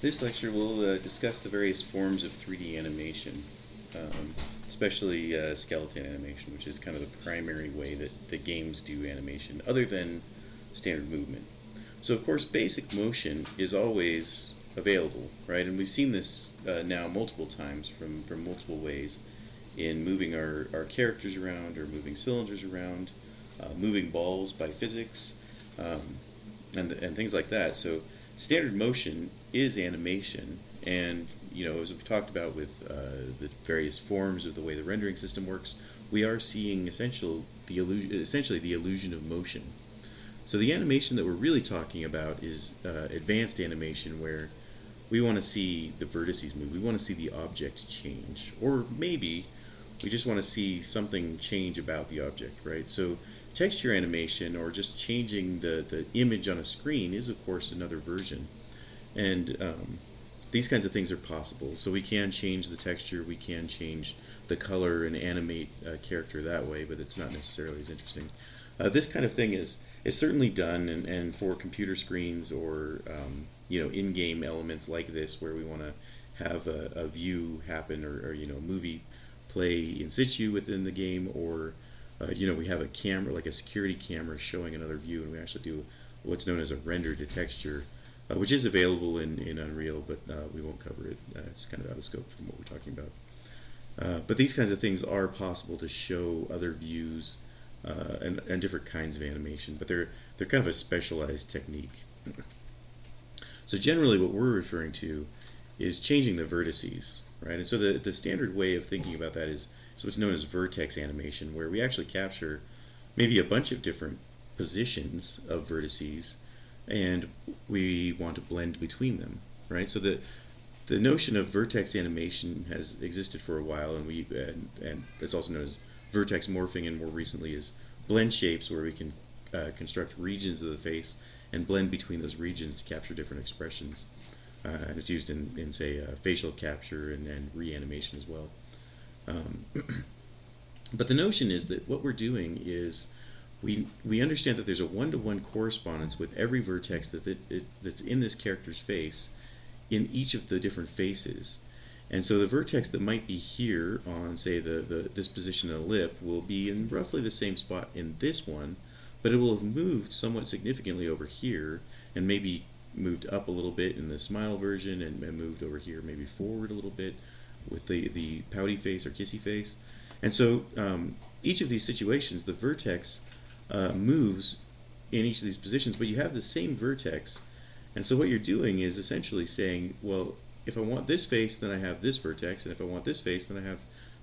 This lecture will discuss the various forms of 3D animation, especially skeleton animation, which is kind of the primary way that the games do animation, other than standard movement. So, of course, basic motion is always available, right? And we've seen this now multiple times from multiple ways in moving our characters around or moving cylinders around, moving balls by physics, um, and things like that. So standard motion is animation, and as we've talked about with the various forms of the way the rendering system works, we are seeing essentially the illusion of motion. So the animation that we're really talking about is advanced animation, where we want to see the vertices move. We want to see the object change, or maybe we just want to see something change about the object, right? So texture animation, or just changing the image on a screen, is of course another version. And these kinds of things are possible. So we can change the texture, we can change the color and animate a character that way, but it's not necessarily as interesting. This kind of thing is certainly done, and for computer screens or in-game elements like this, where we want to have a view happen, or a movie play in situ within the game, or we have a camera, like a security camera, showing another view, and we actually do what's known as a render to texture, which is available in Unreal, but we won't cover it. It's kind of out of scope from what we're talking about. But these kinds of things are possible to show other views and different kinds of animation, but they're kind of a specialized technique. So generally, what we're referring to is changing the vertices, right? And so the standard way of thinking about that is what's known as vertex animation, where we actually capture maybe a bunch of different positions of vertices, and we want to blend between them, right? So the notion of vertex animation has existed for a while, and it's also known as vertex morphing, and more recently is blend shapes, where we can construct regions of the face and blend between those regions to capture different expressions. And it's used in say, facial capture and reanimation as well. Um, but the notion is that what we're doing is we understand that there's a one-to-one correspondence with every vertex that's in this character's face in each of the different faces. And so the vertex that might be here on, say, this position of the lip will be in roughly the same spot in this one, but it will have moved somewhat significantly over here, and maybe moved up a little bit in the smile version, and moved over here maybe forward a little bit with the pouty face or kissy face. And so each of these situations, the vertex moves in each of these positions, but you have the same vertex. And so what you're doing is essentially saying, well, if I want this face, then I have this vertex, and if I want this face, then I have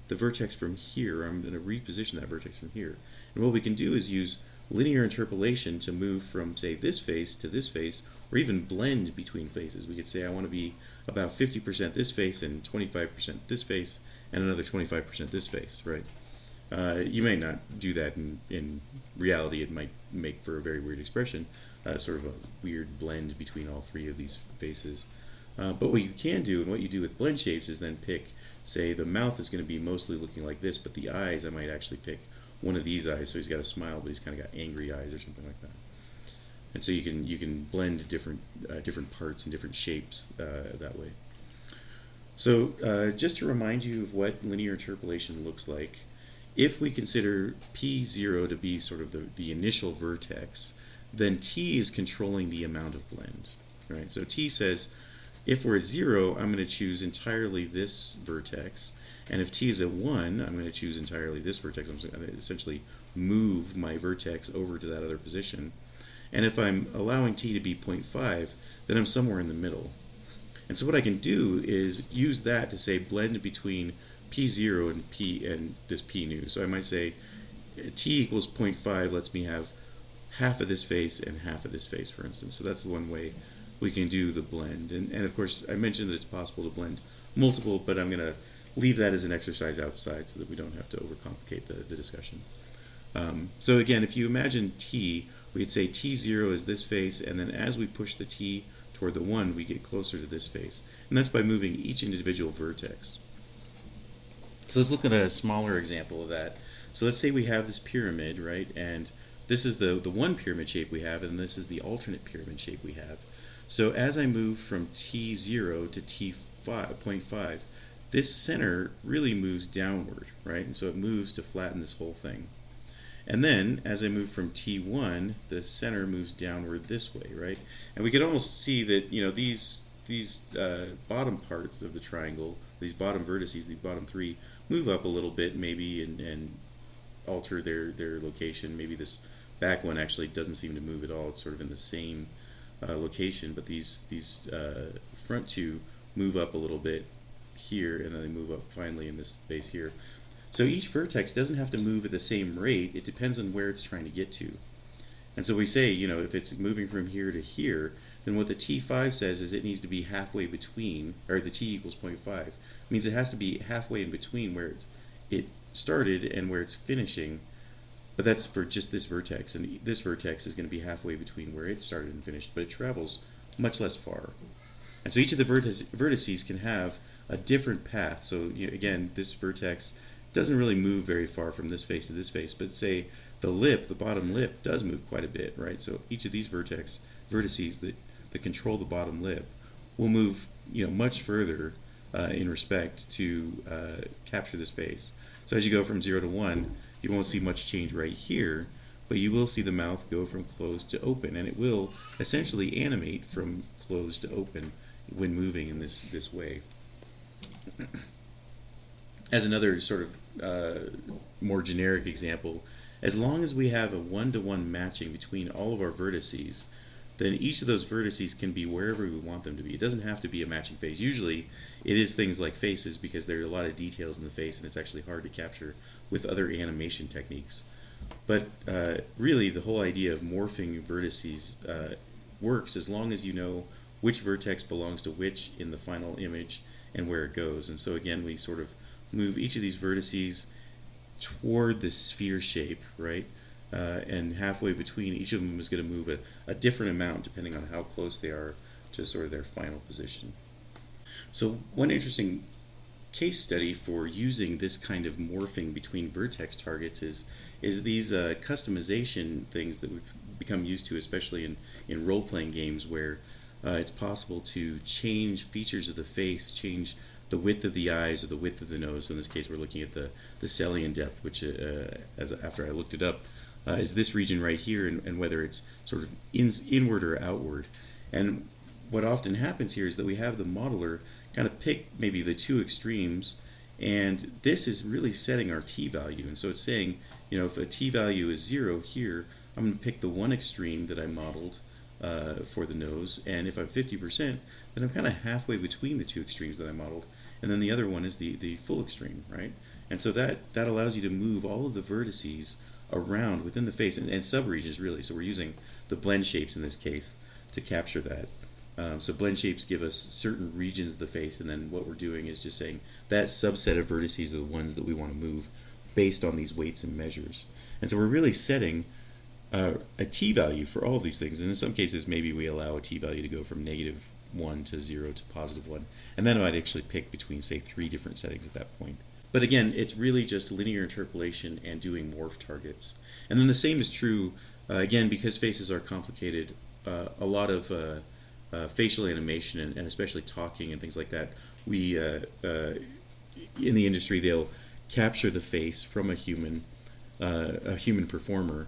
the vertex from here. I'm going to reposition that vertex from here. And what we can do is use linear interpolation to move from, say, this face to this face, or even blend between faces. We could say I want to be about 50% this face and 25% this face, and another 25% this face, right? You may not do that in reality. It might make for a very weird expression, sort of a weird blend between all three of these faces. But what you can do, and what you do with blend shapes, is then pick, say, the mouth is going to be mostly looking like this, but the eyes, I might actually pick one of these eyes, so he's got a smile, but he's kind of got angry eyes or something like that. And so you can blend different parts and different shapes that way. So just to remind you of what linear interpolation looks like, if we consider P0 to be sort of the initial vertex, then T is controlling the amount of blend, right? So T says, if we're at 0, I'm going to choose entirely this vertex, and if T is at 1, I'm going to choose entirely this vertex. I'm going to essentially move my vertex over to that other position. And if I'm allowing T to be 0.5, then I'm somewhere in the middle. And so what I can do is use that to say blend between P0 and this P new. So I might say T equals 0.5 lets me have half of this face and half of this face, for instance. So that's one way we can do the blend. And of course, I mentioned that it's possible to blend multiple, but I'm going to leave that as an exercise outside so that we don't have to overcomplicate the discussion. So again, if you imagine T, we'd say T0 is this face, and then as we push the T toward the 1, we get closer to this face. And that's by moving each individual vertex. So let's look at a smaller example of that. So let's say we have this pyramid, right? And this is the one pyramid shape we have, and this is the alternate pyramid shape we have. So as I move from t0 to t5.5, this center really moves downward, right? And so it moves to flatten this whole thing. And then, as I move from T1, the center moves downward this way, right? And we could almost see that, these bottom parts of the triangle, these bottom vertices, the bottom three, move up a little bit maybe and alter their location. Maybe this back one actually doesn't seem to move at all. It's sort of in the same location, but these front two move up a little bit here, and then they move up finally in this space here. So each vertex doesn't have to move at the same rate. It depends on where it's trying to get to. And so we say, if it's moving from here to here, then what the T5 says is it needs to be halfway between, or the T equals 0.5, means it has to be halfway in between where it started and where it's finishing. But that's for just this vertex, and this vertex is going to be halfway between where it started and finished, but it travels much less far. And so each of the vertices can have a different path. So again, this vertex doesn't really move very far from this face to this face, but say the bottom lip does move quite a bit, right? So each of these vertices that control the bottom lip will move much further in respect to capture this face. So as you go from 0 to 1, you won't see much change right here, but you will see the mouth go from closed to open, and it will essentially animate from closed to open when moving in this way. As another sort of more generic example, as long as we have a one-to-one matching between all of our vertices, then each of those vertices can be wherever we want them to be. It doesn't have to be a matching face. Usually it is things like faces, because there are a lot of details in the face and it's actually hard to capture with other animation techniques. But really the whole idea of morphing vertices works as long as you know which vertex belongs to which in the final image and where it goes. And so again, we sort of move each of these vertices toward the sphere shape, right? And halfway between each of them is going to move a different amount depending on how close they are to sort of their final position. So one interesting case study for using this kind of morphing between vertex targets is these customization things that we've become used to, especially in role-playing games, where it's possible to change features of the face, change the width of the eyes or the width of the nose. So in this case, we're looking at the Sellian depth, which, after I looked it up, is this region right here, and whether it's sort of inward or outward. And what often happens here is that we have the modeler kind of pick maybe the two extremes, and this is really setting our t-value. And so it's saying, if a t-value is 0 here, I'm going to pick the one extreme that I modeled for the nose, and if I'm 50%, then I'm kind of halfway between the two extremes that I modeled, and then the other one is the full extreme, right? And so that allows you to move all of the vertices around within the face, and subregions really. So we're using the blend shapes in this case to capture that. So blend shapes give us certain regions of the face, and then what we're doing is just saying that subset of vertices are the ones that we want to move based on these weights and measures. And so we're really setting a t-value for all of these things, and in some cases maybe we allow a t-value to go from -1 to 0 to +1, and then I'd actually pick between, say, 3 different settings at that point. But again, it's really just linear interpolation and doing morph targets. And then the same is true, again, because faces are complicated, a lot of facial animation and especially talking and things like that, we in the industry, they'll capture the face from a human performer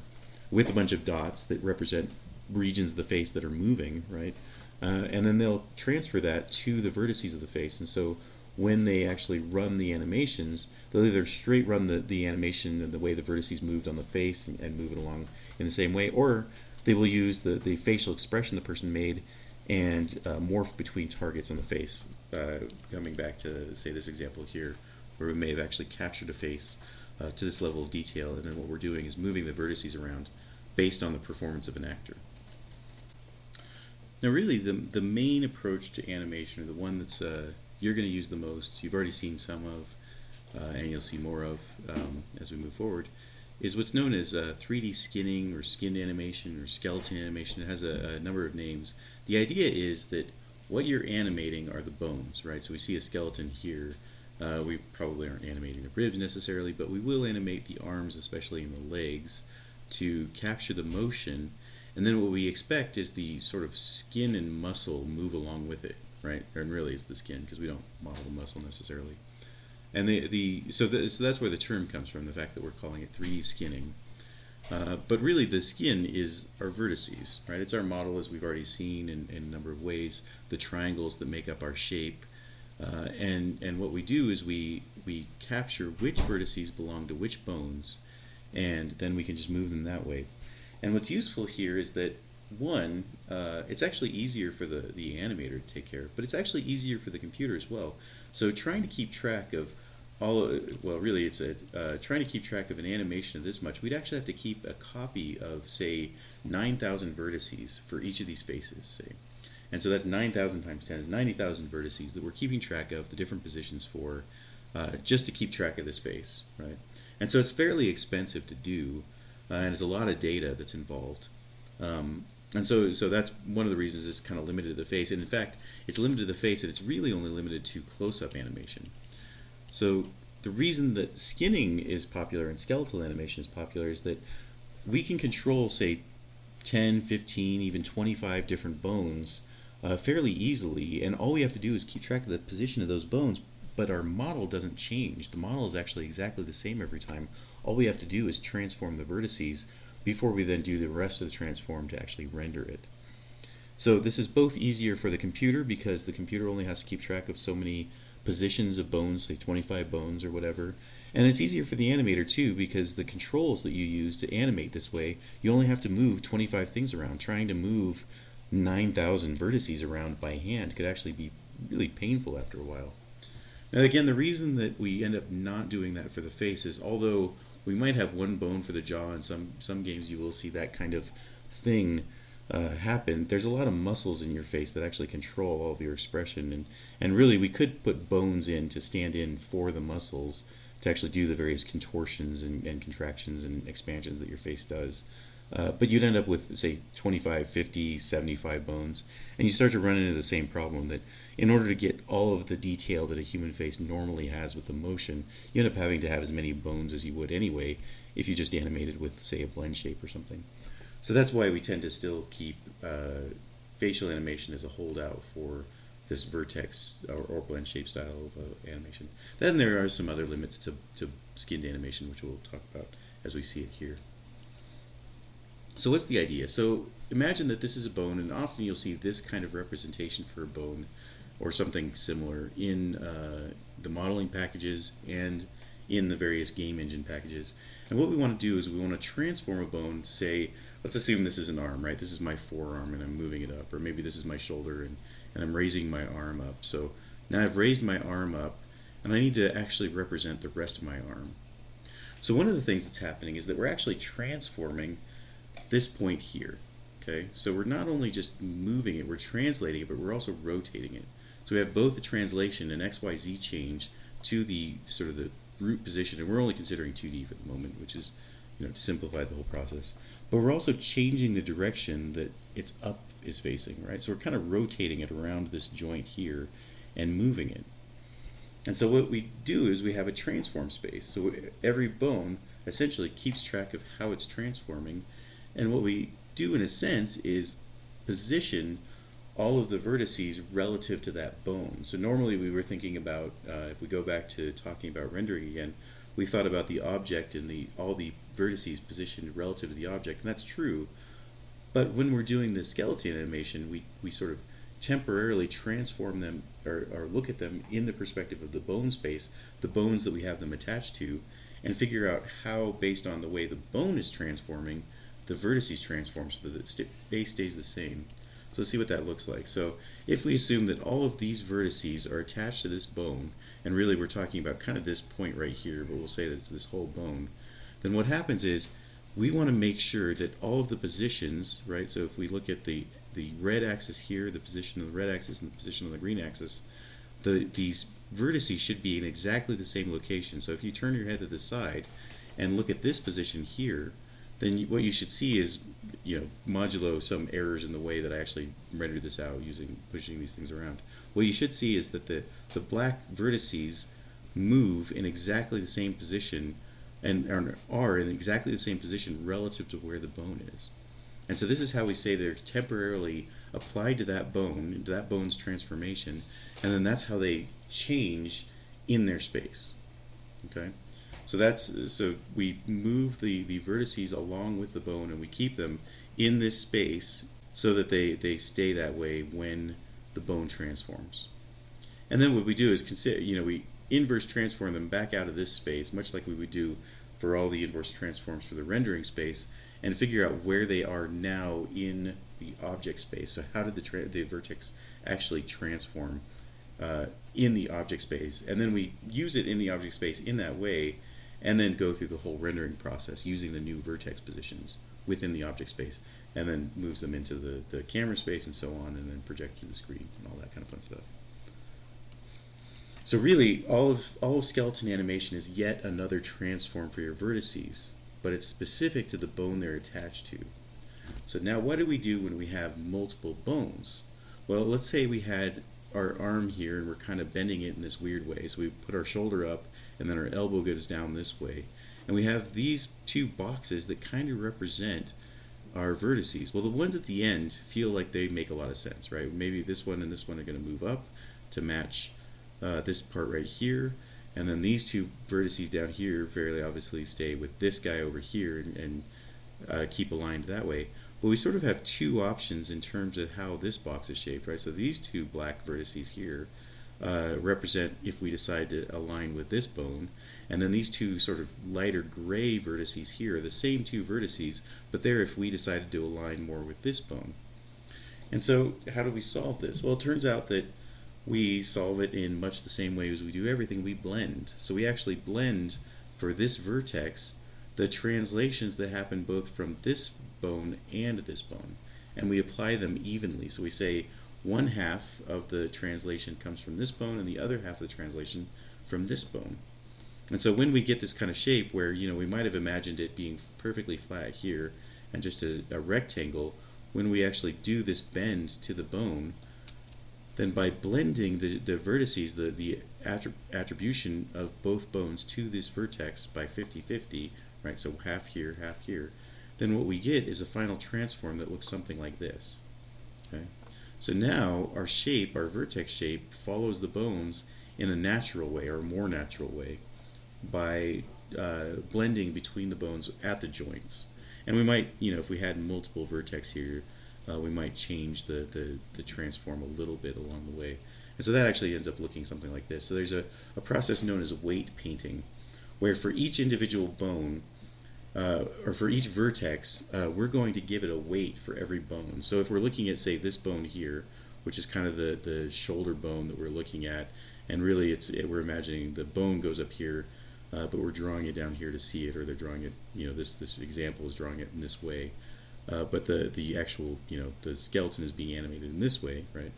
with a bunch of dots that represent regions of the face that are moving, right? And then they'll transfer that to the vertices of the face. And so when they actually run the animations, they'll either straight run the animation and the way the vertices moved on the face and move it along in the same way, or they will use the facial expression the person made and morph between targets on the face. Coming back to, say, this example here, where we may have actually captured a face to this level of detail, and then what we're doing is moving the vertices around based on the performance of an actor. Now really the main approach to animation, or the one that's you're going to use the most, you've already seen some of, and you'll see more of as we move forward, is what's known as 3D skinning or skinned animation or skeleton animation. It has a number of names. The idea is that what you're animating are the bones, right? So we see a skeleton here. We probably aren't animating the ribs necessarily, but we will animate the arms, especially in the legs, to capture the motion. And then what we expect is the sort of skin and muscle move along with it, right? And really it's the skin, because we don't model the muscle necessarily. And so that's where the term comes from, the fact that we're calling it 3D skinning. But really the skin is our vertices, right? It's our model, as we've already seen in a number of ways, the triangles that make up our shape. And what we do is we capture which vertices belong to which bones, and then we can just move them that way. And what's useful here is that, one, it's actually easier for the animator to take care of, but it's actually easier for the computer as well. So trying to keep track of well, really, it's trying to keep track of an animation of this much, we'd actually have to keep a copy of, say, 9,000 vertices for each of these faces, say. And so that's 9,000 times 10 is 90,000 vertices that we're keeping track of the different positions for, just to keep track of this face, right? And so it's fairly expensive to do, and there's a lot of data that's involved. And so that's one of the reasons it's kind of limited to the face. And in fact, it's limited to the face, and it's really only limited to close-up animation. So the reason that skinning is popular and skeletal animation is popular is that we can control, say, 10, 15, even 25 different bones fairly easily, and all we have to do is keep track of the position of those bones, but our model doesn't change. The model is actually exactly the same every time. All we have to do is transform the vertices before we then do the rest of the transform to actually render it. So this is both easier for the computer, because the computer only has to keep track of so many positions of bones, say 25 bones or whatever. And it's easier for the animator too, because the controls that you use to animate this way, you only have to move 25 things around. Trying to move 9,000 vertices around by hand could actually be really painful after a while. Now again, the reason that we end up not doing that for the face is, although we might have one bone for the jaw, in some games you will see that kind of thing happen, there's a lot of muscles in your face that actually control all of your expression, and really we could put bones in to stand in for the muscles to actually do the various contortions and contractions and expansions that your face does. But you'd end up with, say, 25, 50, 75 bones, and you start to run into the same problem that in order to get all of the detail that a human face normally has with the motion, you end up having to have as many bones as you would anyway if you just animated with, say, a blend shape or something. So that's why we tend to still keep facial animation as a holdout for this vertex or blend shape style of animation. Then there are some other limits to skinned animation, which we'll talk about as we see it here. So what's the idea? So imagine that this is a bone, and often you'll see this kind of representation for a bone or something similar in the modeling packages and in the various game engine packages. And what we want to do is we want to transform a bone to, say, let's assume this is an arm, right? This is my forearm and I'm moving it up, or maybe this is my shoulder and I'm raising my arm up. So now I've raised my arm up, and I need to actually represent the rest of my arm. So one of the things that's happening is that we're actually transforming this point here. Okay, so we're not only just moving it, we're translating it, but we're also rotating it. So we have both the translation and XYZ change to the sort of the root position, and we're only considering 2D for the moment, which is, to simplify the whole process. But we're also changing the direction that its up is facing, right? So we're kind of rotating it around this joint here and moving it. And so what we do is we have a transform space. So every bone essentially keeps track of how it's transforming, and what we do in a sense is position all of the vertices relative to that bone. So normally we were thinking about, if we go back to talking about rendering again, we thought about the object and all the vertices positioned relative to the object, and that's true. But when we're doing the skeleton animation, we sort of temporarily transform them or look at them in the perspective of the bone space, the bones that we have them attached to, and figure out how, based on the way the bone is transforming, the vertices transform so that the base stays the same. So let's see what that looks like. So if we assume that all of these vertices are attached to this bone, and really we're talking about kind of this point right here, but we'll say that it's this whole bone, then what happens is we want to make sure that all of the positions, right, so if we look at the red axis here, the position of the red axis and the position of the green axis, these vertices should be in exactly the same location. So if you turn your head to the side and look at this position here, then what you should see is, modulo some errors in the way that I actually rendered this out using pushing these things around. What you should see is that the black vertices move in exactly the same position and are in exactly the same position relative to where the bone is. And so this is how we say they're temporarily applied to that bone, to that bone's transformation, and then that's how they change in their space. Okay? So we move the vertices along with the bone and we keep them in this space so that they stay that way when the bone transforms. And then what we do is consider, we inverse transform them back out of this space, much like we would do for all the inverse transforms for the rendering space, and figure out where they are now in the object space. So how did the vertex actually transform in the object space? And then we use it in the object space in that way, and then go through the whole rendering process using the new vertex positions within the object space, and then moves them into the camera space and so on, and then project to the screen and all that kind of fun stuff. So really, all of skeleton animation is yet another transform for your vertices, but it's specific to the bone they're attached to. So now what do we do when we have multiple bones? Well, let's say we had our arm here and we're kind of bending it in this weird way. So we put our shoulder up and then our elbow goes down this way. And we have these two boxes that kind of represent our vertices. Well, the ones at the end feel like they make a lot of sense, right? Maybe this one and this one are going to move up to match this part right here, and then these two vertices down here fairly obviously stay with this guy over here and keep aligned that way. But we sort of have two options in terms of how this box is shaped, right? So these two black vertices here represent if we decide to align with this bone, and then these two sort of lighter gray vertices here are the same two vertices, but they're if we decided to align more with this bone. And so how do we solve this? Well, it turns out that we solve it in much the same way as we do everything. We blend. So we actually blend for this vertex the translations that happen both from this bone and this bone, and we apply them evenly. So we say one half of the translation comes from this bone and the other half of the translation from this bone. And so when we get this kind of shape where we might have imagined it being perfectly flat here and just a rectangle, when we actually do this bend to the bone, then by blending the vertices, the attribution of both bones to this vertex by 50-50, right, so half here, then what we get is a final transform that looks something like this. Okay? So now our shape, our vertex shape, follows the bones in a natural way, or a more natural way, by blending between the bones at the joints. And we might, if we had multiple vertex here, we might change the transform a little bit along the way. And so that actually ends up looking something like this. So there's a process known as weight painting, where for each individual bone, or for each vertex, we're going to give it a weight for every bone. So if we're looking at, say, this bone here, which is kind of the shoulder bone that we're looking at, and really we're imagining the bone goes up here, but we're drawing it down here to see it, or they're drawing it, this example is drawing it in this way. But the actual, the skeleton is being animated in this way, right?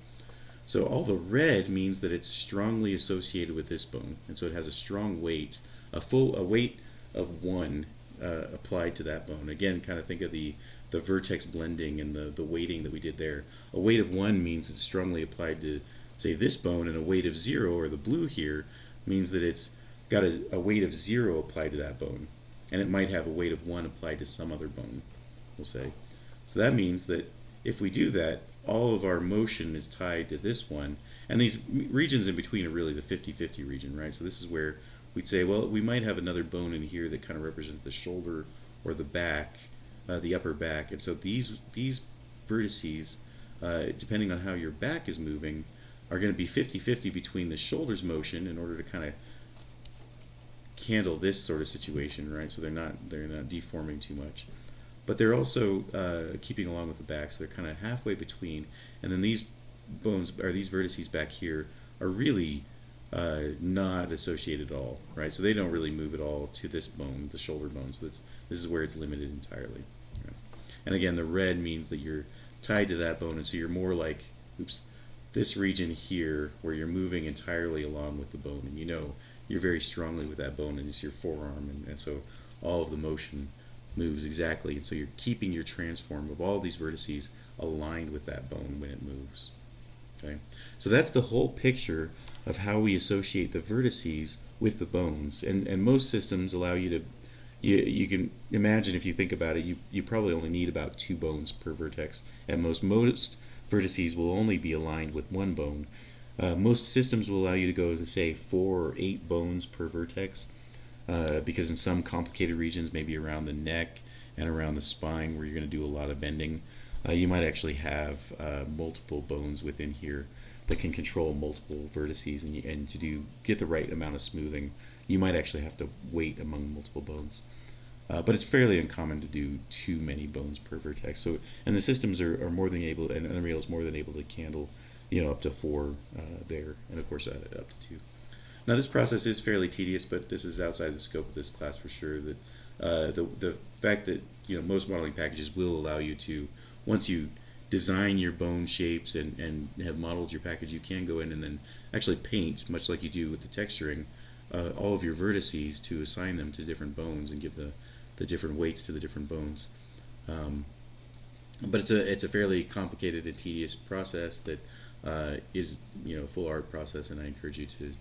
So all the red means that it's strongly associated with this bone, and so it has a strong weight, a weight of 1 applied to that bone. Again, kind of think of the vertex blending and the weighting that we did there. A weight of 1 means it's strongly applied to, say, this bone, and a weight of 0, or the blue here, means that it's got a weight of 0 applied to that bone, and it might have a weight of 1 applied to some other bone, we'll say. So that means that if we do that, all of our motion is tied to this one, and these regions in between are really the 50-50 region, right? So this is where we'd say, well, we might have another bone in here that kind of represents the shoulder or the back, the upper back, and so these vertices, depending on how your back is moving, are going to be 50-50 between the shoulder's motion in order to kind of handle this sort of situation, right? So they're not deforming too much, but they're also keeping along with the back, so they're kind of halfway between. And then these bones, or these vertices back here, are really not associated at all, right? So they don't really move at all to this bone, the shoulder bone. So this is where it's limited entirely. Right? And again, the red means that you're tied to that bone, and so you're more like, this region here, where you're moving entirely along with the bone, and you're very strongly with that bone, and it's your forearm, and so all of the motion moves exactly, and so you're keeping your transform of all these vertices aligned with that bone when it moves. Okay, so that's the whole picture of how we associate the vertices with the bones, and most systems allow you to You can imagine, if you think about it, you probably only need about 2 bones per vertex at most. Most vertices will only be aligned with 1 bone. Most systems will allow you to go to, say, 4 or 8 bones per vertex, because in some complicated regions, maybe around the neck and around the spine where you're going to do a lot of bending, you might actually have multiple bones within here that can control multiple vertices, and to get the right amount of smoothing, you might actually have to wait among multiple bones. But it's fairly uncommon to do too many bones per vertex. So, and the systems are more than able, and Unreal is more than able to handle, up to 4 there, and of course up to 2. Now this process is fairly tedious, but this is outside the scope of this class for sure. That the fact that most modeling packages will allow you to, once you design your bone shapes and have modeled your package, you can go in and then actually paint, much like you do with the texturing, all of your vertices to assign them to different bones and give the different weights to the different bones. But it's a fairly complicated and tedious process that is a full art process, and I encourage you to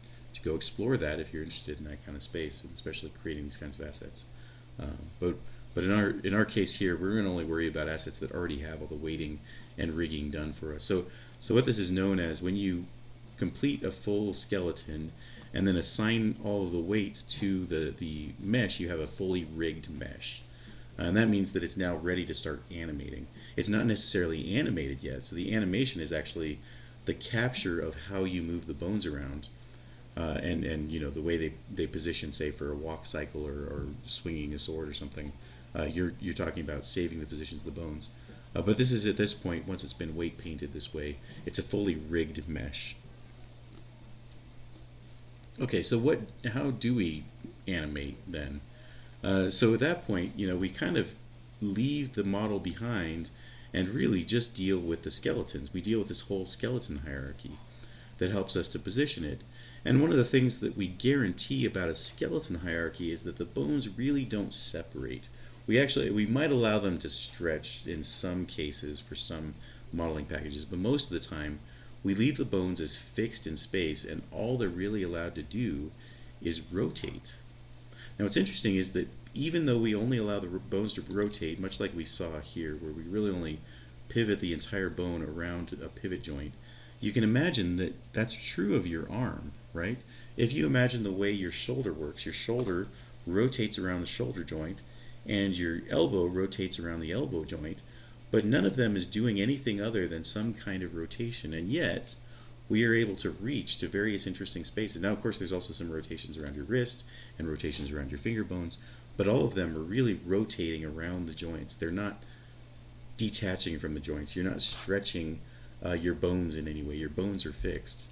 go explore that if you're interested in that kind of space, and especially creating these kinds of assets. But in our case here, we're going to only worry about assets that already have all the weighting and rigging done for us. So what this is known as, when you complete a full skeleton and then assign all of the weights to the mesh, you have a fully rigged mesh. And that means that it's now ready to start animating. It's not necessarily animated yet, so the animation is actually the capture of how you move the bones around, and the way they position, say, for a walk cycle or swinging a sword or something. You're talking about saving the positions of the bones. But this is, at this point, once it's been weight painted this way, it's a fully rigged mesh. Okay, so how do we animate then? So at that point, we kind of leave the model behind and really just deal with the skeletons. We deal with this whole skeleton hierarchy that helps us to position it. And one of the things that we guarantee about a skeleton hierarchy is that the bones really don't separate. We might allow them to stretch in some cases for some modeling packages, but most of the time we leave the bones as fixed in space, and all they're really allowed to do is rotate. Now what's interesting is that even though we only allow the bones to rotate, much like we saw here, where we really only pivot the entire bone around a pivot joint, you can imagine that that's true of your arm, right? If you imagine the way your shoulder works, your shoulder rotates around the shoulder joint, and your elbow rotates around the elbow joint, but none of them is doing anything other than some kind of rotation, and yet we are able to reach to various interesting spaces. Now, of course, there's also some rotations around your wrist and rotations around your finger bones, but all of them are really rotating around the joints. They're not detaching from the joints. You're not stretching your bones in any way. Your bones are fixed.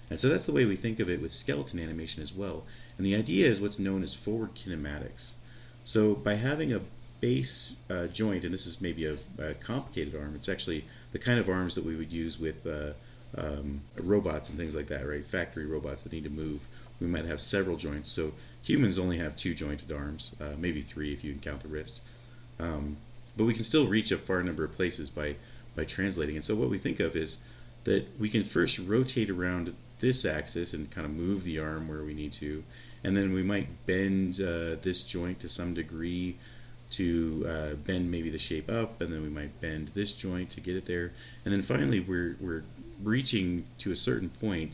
And so that's the way we think of it with skeleton animation as well. And the idea is what's known as forward kinematics. So by having a base joint, and this is maybe a complicated arm, it's actually the kind of arms that we would use with robots and things like that, right? Factory robots that need to move. We might have several joints. So humans only have 2 jointed arms, maybe 3 if you can count the wrist. But we can still reach a far number of places by translating. And so what we think of is that we can first rotate around this axis and kind of move the arm where we need to, and then we might bend this joint to some degree to bend maybe the shape up, and then we might bend this joint to get it there, and then finally we're reaching to a certain point,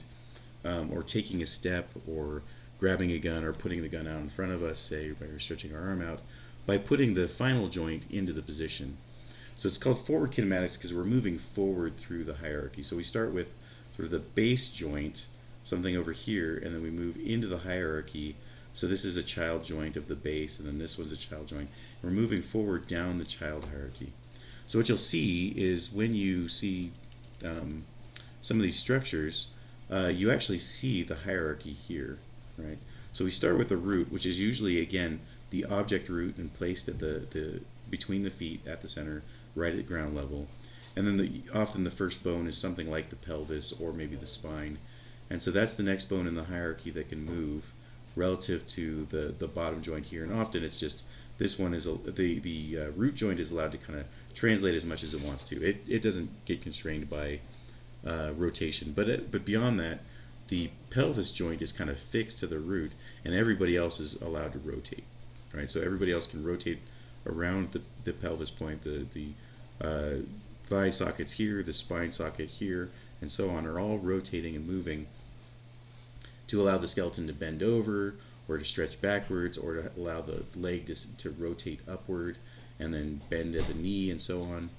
or taking a step, or grabbing a gun, or putting the gun out in front of us, say by stretching our arm out, by putting the final joint into the position. So it's called forward kinematics because we're moving forward through the hierarchy. So we start with sort of the base joint, something over here, and then we move into the hierarchy. So this is a child joint of the base, and then this one's a child joint. And we're moving forward down the child hierarchy. So what you'll see is when you see some of these structures, you actually see the hierarchy here, right? So we start with the root, which is usually, again, the object root and placed at the between the feet at the center, right at ground level. And then often the first bone is something like the pelvis or maybe the spine. And so that's the next bone in the hierarchy that can move relative to the bottom joint here. And often it's just this one is the root joint is allowed to kind of translate as much as it wants to. It doesn't get constrained by rotation. But beyond that, the pelvis joint is kind of fixed to the root, and everybody else is allowed to rotate. right? So everybody else can rotate around the pelvis point, the thigh sockets here, the spine socket here, and so on are all rotating and moving to allow the skeleton to bend over or to stretch backwards or to allow the leg to rotate upward and then bend at the knee and so on.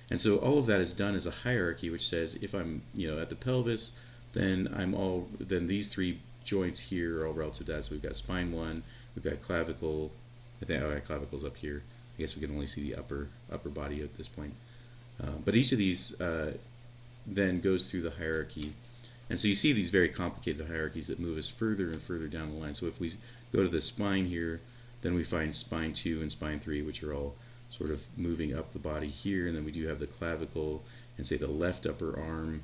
And so all of that is done as a hierarchy which says if I'm at the pelvis, then these three joints here are all relative to that. So we've got spine one, we've got clavicle. I think clavicle's up here. I guess we can only see the upper body at this point. But each of these then goes through the hierarchy. And so you see these very complicated hierarchies that move us further and further down the line. So if we go to the spine here, then we find spine 2 and spine 3, which are all sort of moving up the body here. And then we do have the clavicle and say the left upper arm,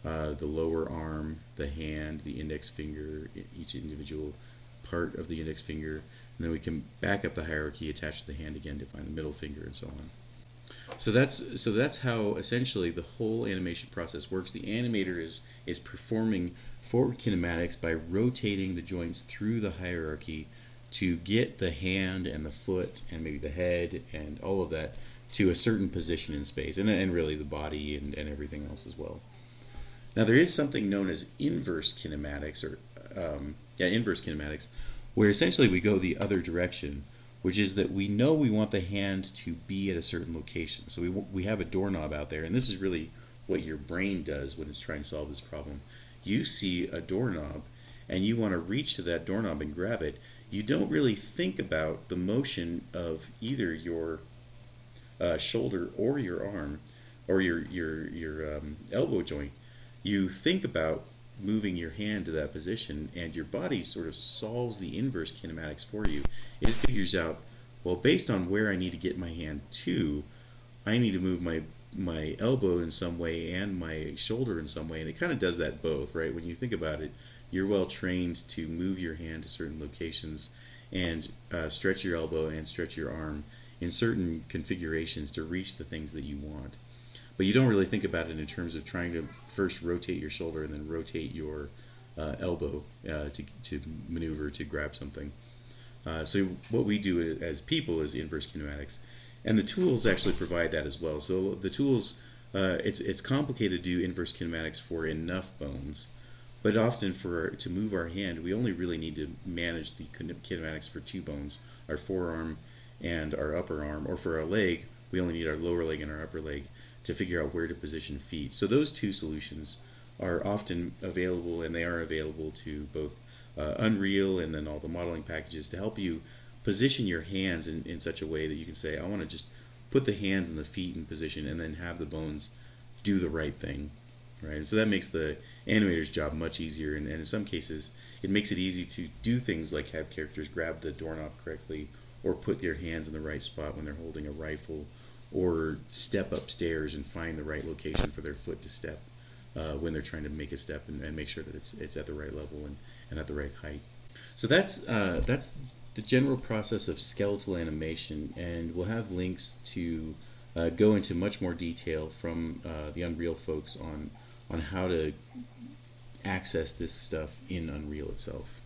the lower arm, the hand, the index finger, each individual part of the index finger. And then we can back up the hierarchy, attach the hand again to find the middle finger and so on. So that's how essentially the whole animation process works. The animator is performing forward kinematics by rotating the joints through the hierarchy to get the hand and the foot and maybe the head and all of that to a certain position in space, and really the body and everything else as well. Now there is something known as inverse kinematics, inverse kinematics, where essentially we go the other direction, which is that we know we want the hand to be at a certain location. So we have a doorknob out there, and this is really what your brain does when it's trying to solve this problem. You see a doorknob, and you want to reach to that doorknob and grab it. You don't really think about the motion of either your shoulder or your arm or your elbow joint. You think about moving your hand to that position, and your body sort of solves the inverse kinematics for you. It figures out, well, based on where I need to get my hand to, I need to move my elbow in some way and my shoulder in some way, and it kind of does that both, right? When you think about it, you're well trained to move your hand to certain locations and stretch your elbow and stretch your arm in certain configurations to reach the things that you want. But you don't really think about it in terms of trying to first rotate your shoulder and then rotate your elbow to maneuver, to grab something. So what we do as people is inverse kinematics. And the tools actually provide that as well. So the tools, it's complicated to do inverse kinematics for enough bones. But often to move our hand, we only really need to manage the kinematics for 2 bones, our forearm and our upper arm. Or for our leg, we only need our lower leg and our upper leg to figure out where to position feet. So those 2 solutions are often available, and they are available to both Unreal and then all the modeling packages to help you position your hands in such a way that you can say, I want to just put the hands and the feet in position and then have the bones do the right thing. Right? And so that makes the animator's job much easier, and in some cases it makes it easy to do things like have characters grab the doorknob correctly or put their hands in the right spot when they're holding a rifle, or step upstairs and find the right location for their foot to step when they're trying to make a step and make sure that it's at the right level and at the right height. So that's the general process of skeletal animation, and we'll have links to go into much more detail from the Unreal folks on how to access this stuff in Unreal itself.